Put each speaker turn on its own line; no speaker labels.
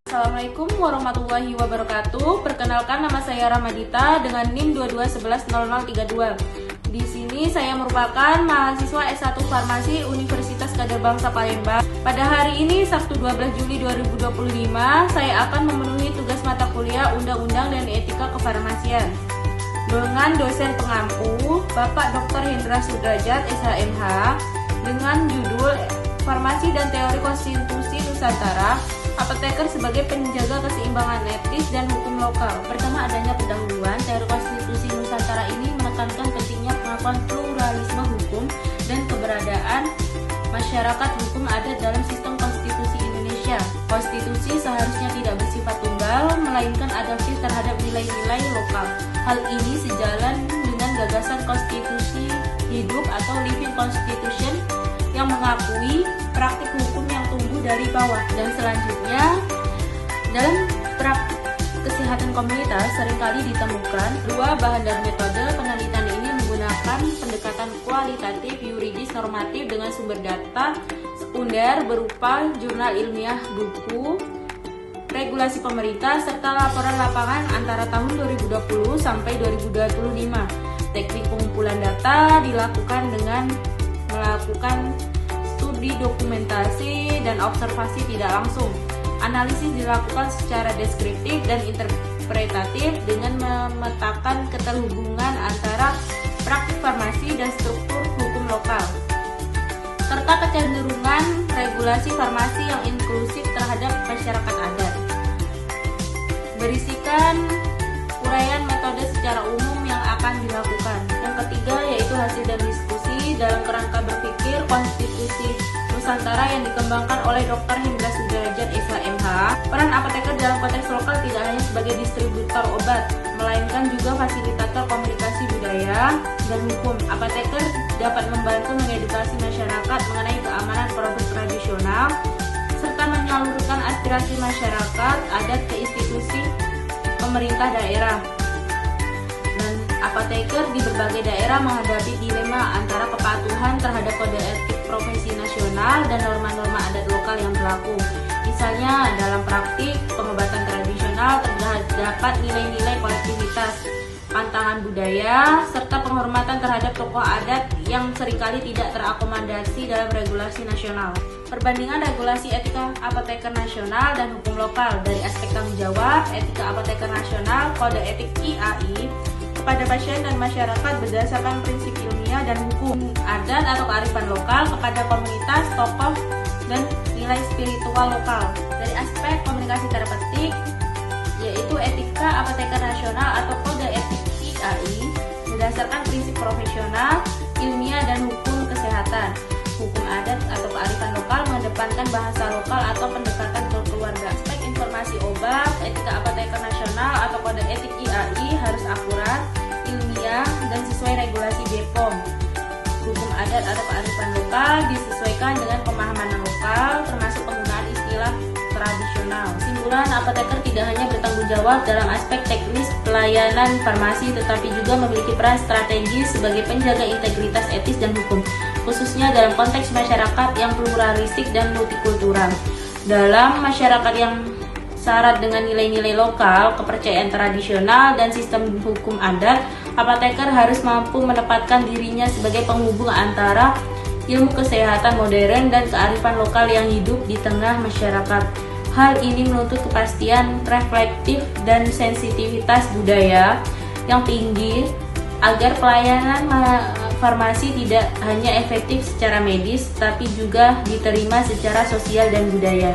Assalamualaikum warahmatullahi wabarakatuh. Perkenalkan, nama saya Ramadita dengan NIM 22110032. Di sini saya merupakan mahasiswa S1 Farmasi Universitas Kadar Bangsa Palembang. Pada hari ini Sabtu 12 Juli 2025, saya akan memenuhi tugas mata kuliah Undang-Undang dan Etika Kefarmasian dengan dosen pengampu Bapak Dr. Hendra Sudrajat SHMH dengan judul Farmasi dan Teori Konstitusi Nusantara, apoteker sebagai penjaga keseimbangan etis dan hukum lokal. Pertama, adanya pendahuluan. Teori konstitusi Nusantara ini menekankan pentingnya pengakuan pluralisme hukum dan keberadaan masyarakat hukum adat dalam sistem konstitusi Indonesia. Konstitusi seharusnya tidak bersifat tunggal, melainkan adaptif terhadap nilai-nilai lokal. Hal ini sejalan dengan gagasan konstitusi hidup atau living constitution yang mengakui praktik hukum yang tumbuh dari bawah. Dan selanjutnya, dalam praktik kesehatan komunitas seringkali ditemukan dua bahan dan metode penelitian ini menggunakan pendekatan kualitatif, yuridis, normatif dengan sumber data sekunder berupa jurnal ilmiah, buku, regulasi pemerintah, serta laporan lapangan antara tahun 2020 sampai 2025. Teknik pengumpulan data dilakukan dengan melakukan studi dokumentasi dan observasi tidak langsung. Analisis dilakukan secara deskriptif dan interpretatif dengan memetakan keterhubungan antara praktik farmasi dan struktur hukum lokal, serta kecenderungan regulasi farmasi yang inklusif terhadap masyarakat adat. Berisikan uraian metode secara umum yang akan dilakukan. Yang ketiga yaitu hasil dan diskusi dalam kerangka berpikir konstitusi Nusantara yang dikembangkan oleh Dr. Hendra Sudrajat SHMH. Peran apoteker dalam konteks lokal tidak hanya sebagai distributor obat, melainkan juga fasilitator komunikasi budaya dan hukum. Apoteker dapat membantu mengedukasi masyarakat mengenai keamanan produk tradisional serta menyalurkan aspirasi masyarakat adat ke institusi pemerintah daerah. Dan apoteker di berbagai daerah menghadapi dilema antara kepatuhan terhadap kode etik profesi nasional dan norma-norma adat lokal yang berlaku. Misalnya dalam praktik pengobatan tradisional terdapat nilai-nilai kolektivitas, pantangan budaya, serta penghormatan terhadap tokoh adat yang seringkali tidak terakomodasi dalam regulasi nasional. Perbandingan regulasi etika apoteker nasional dan hukum lokal dari aspek tanggung jawab, etika apoteker nasional, kode etik IAI kepada pasien dan masyarakat berdasarkan prinsip ilmiah dan hukum adat atau kearifan lokal kepada komunitas, tokoh, dan nilai spiritual lokal. Dari aspek komunikasi terpetik, yaitu etika apoteker nasional atau kode etik IAI berdasarkan prinsip profesional, ilmiah, dan hukum kesehatan. Hukum adat atau kearifan lokal mengedepankan bahasa lokal atau pendekatan keluarga. Aspek informasi obat, etika apoteker nasional atau kode etik IAI harus akurat, ilmiah, dan sesuai regulasi BPOM. Hukum adat atau kearifan lokal disesuaikan dengan pemahaman lokal, termasuk penggunaan istilah tradisional. Kesimpulan, apoteker tidak hanya bertanggung jawab dalam aspek teknis pelayanan farmasi, tetapi juga memiliki peran strategis sebagai penjaga integritas etis dan hukum, khususnya dalam konteks masyarakat yang pluralistik dan multikultural. Dalam masyarakat yang syarat dengan nilai-nilai lokal, kepercayaan tradisional, dan sistem hukum adat, apoteker harus mampu menempatkan dirinya sebagai penghubung antara ilmu kesehatan modern dan kearifan lokal yang hidup di tengah masyarakat. Hal ini menuntut kepastian reflektif dan sensitivitas budaya yang tinggi agar pelayanan farmasi tidak hanya efektif secara medis, tapi juga diterima secara sosial dan budaya.